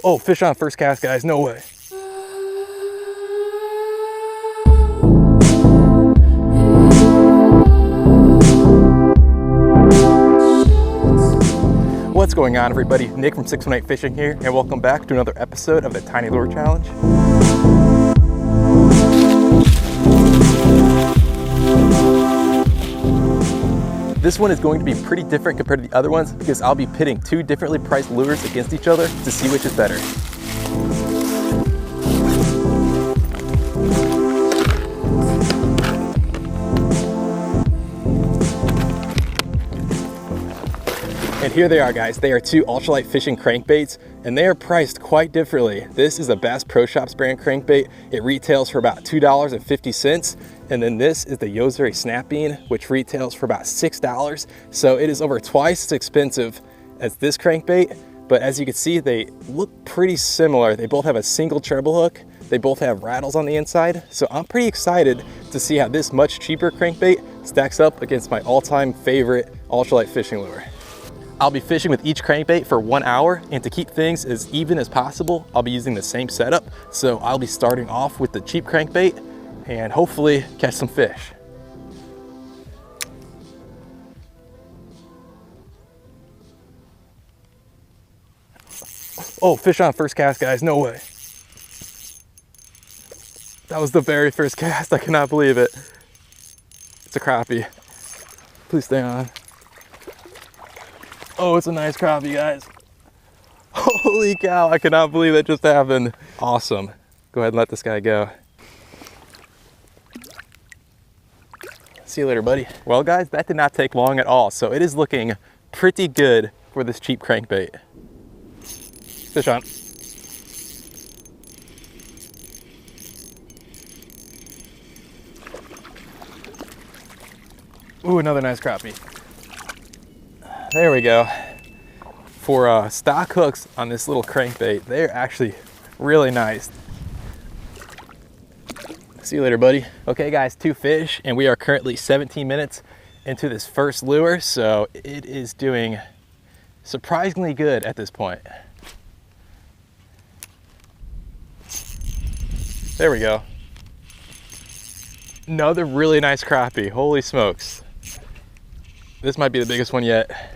Oh, fish on first cast, guys, no way. What's going on, everybody? Nick from 618 Fishing here, and welcome back to another episode of the Tiny Lure Challenge. This one is going to be pretty different compared to the other ones because I'll be pitting two differently priced lures against each other to see which is better. And here they are, guys. They are two ultralight fishing crankbaits, and they are priced quite differently. This is a Bass Pro Shops brand crankbait. It retails for about $2.50. And then this is the Yosery Snap Bean, which retails for about $6. So it is over twice as expensive as this crankbait. But as you can see, they look pretty similar. They both have a single treble hook. They both have rattles on the inside. So I'm pretty excited to see how this much cheaper crankbait stacks up against my all-time favorite ultralight fishing lure. I'll be fishing with each crankbait for 1 hour, and to keep things as even as possible, I'll be using the same setup. So I'll be starting off with the cheap crankbait and hopefully catch some fish. Oh, fish on first cast, guys, no way. That was the very first cast, I cannot believe it. It's a crappie. Please stay on. Oh, it's a nice crappie, guys. Holy cow, I cannot believe that just happened. Awesome. Go ahead and let this guy go. See you later, buddy. Well, guys, that did not take long at all. So it is looking pretty good for this cheap crankbait. Fish on. Ooh, another nice crappie. There we go. For stock hooks on this little crankbait, they're actually really nice. See you later, buddy. Okay, guys, two fish, and we are currently 17 minutes into this first lure, so it is doing surprisingly good at this point. There we go. Another really nice crappie. Holy smokes. This might be the biggest one yet.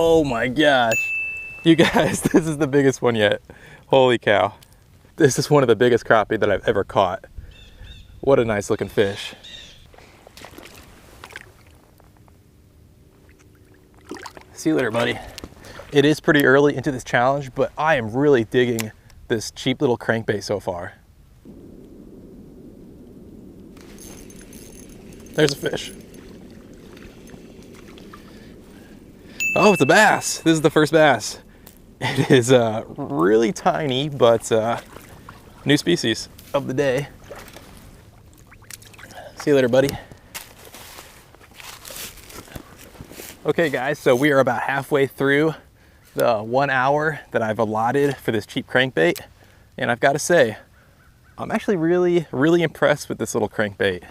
Oh my gosh. You guys, this is the biggest one yet. Holy cow. This is one of the biggest crappie that I've ever caught. What a nice looking fish. See you later, buddy. It is pretty early into this challenge, but I am really digging this cheap little crankbait so far. There's a fish. Oh, it's a bass. This is the first bass. It is really tiny, but new species of the day. See you later, buddy. Okay, guys, so we are about halfway through the 1 hour that I've allotted for this cheap crankbait. And I've got to say, I'm actually really impressed with this little crankbait.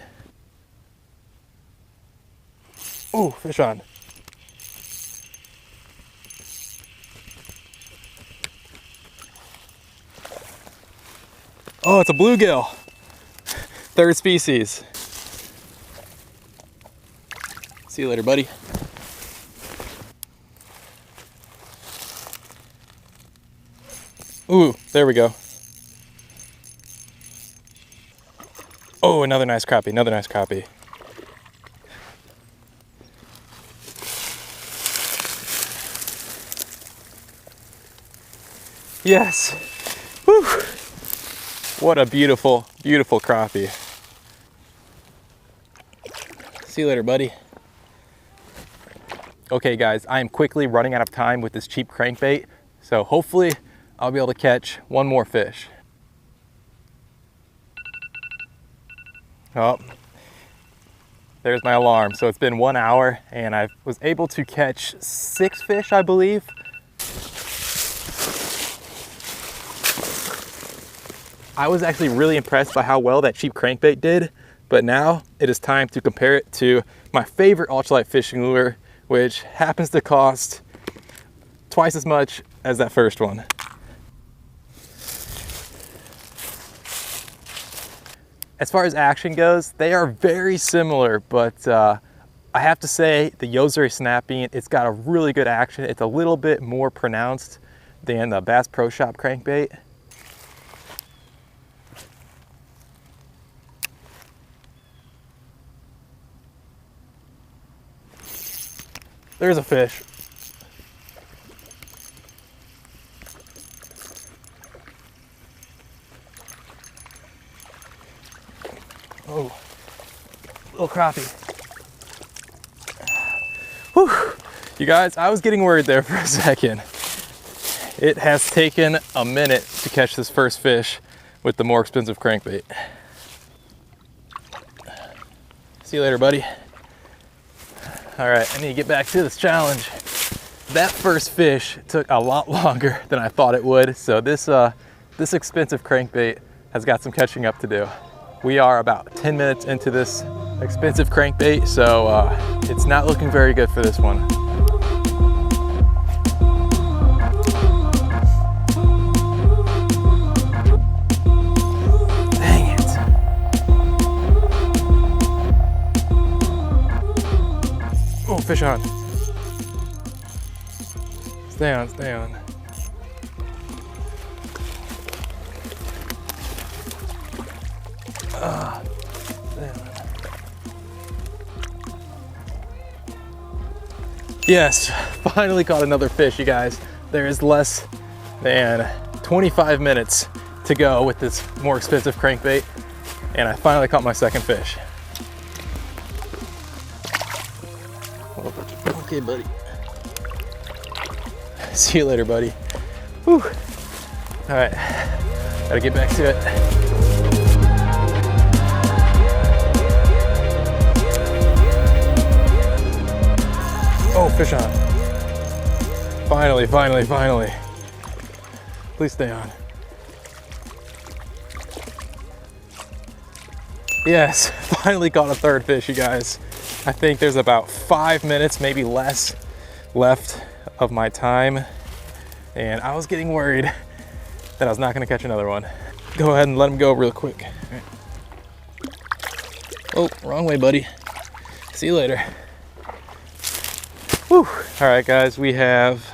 Oh, fish on. Oh, it's a bluegill. Third species. See you later, buddy. Ooh, there we go. Oh, another nice crappie, another nice crappie. Yes. Whew. What a beautiful, beautiful crappie. See you later, buddy. Okay, guys, I am quickly running out of time with this cheap crankbait, so hopefully I'll be able to catch one more fish. Oh, there's my alarm. So it's been 1 hour and I was able to catch 6 fish, I believe. I was actually really impressed by how well that cheap crankbait did, but now it is time to compare it to my favorite ultralight fishing lure, which happens to cost twice as much as that first one. As far as action goes, they are very similar, but I have to say the Yozuri Snap-Bean, it's got a really good action. It's a little bit more pronounced than the Bass Pro Shop crankbait. There's a fish. Oh, little crappie. Whew. You guys, I was getting worried there for a second. It has taken a minute to catch this first fish with the more expensive crankbait. See you later, buddy. All right, I need to get back to this challenge. That first fish took a lot longer than I thought it would, so this expensive crankbait has got some catching up to do. We are about 10 minutes into this expensive crankbait, so it's not looking very good for this one. Dang it. Oh, fish on. Stay on, stay on. Yes, finally caught another fish, you guys. There is less than 25 minutes to go with this more expensive crankbait, and I finally caught my second fish. Okay, buddy. See you later, buddy. Whew. All right, gotta get back to it. Oh, fish on. Finally, finally, finally. Please stay on. Yes, finally caught a third fish, you guys. I think there's about 5 minutes, maybe less, left of my time. And I was getting worried that I was not gonna catch another one. Go ahead and let him go real quick. Oh, wrong way, buddy. See you later. Whew. All right, guys, we have,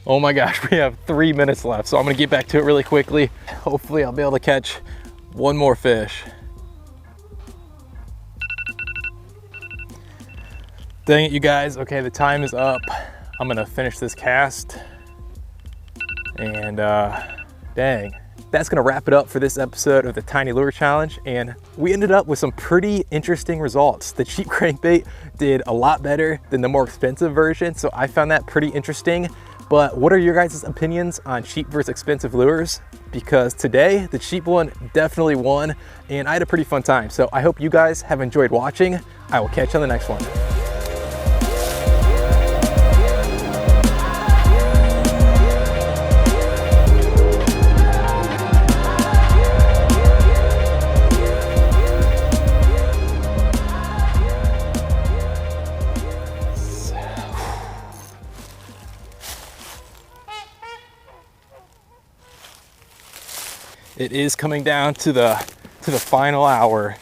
oh my gosh, we have 3 minutes left. So I'm gonna get back to it really quickly. Hopefully I'll be able to catch one more fish. Dang it, you guys. Okay, the time is up. I'm gonna finish this cast. And dang, that's gonna wrap it up for this episode of the Tiny Lure Challenge. And we ended up with some pretty interesting results. The cheap crankbait did a lot better than the more expensive version, so I found that pretty interesting. But what are your guys' opinions on cheap versus expensive lures? Because today, the cheap one definitely won, and I had a pretty fun time. So I hope you guys have enjoyed watching. I will catch you on the next one. It is coming down to the final hour.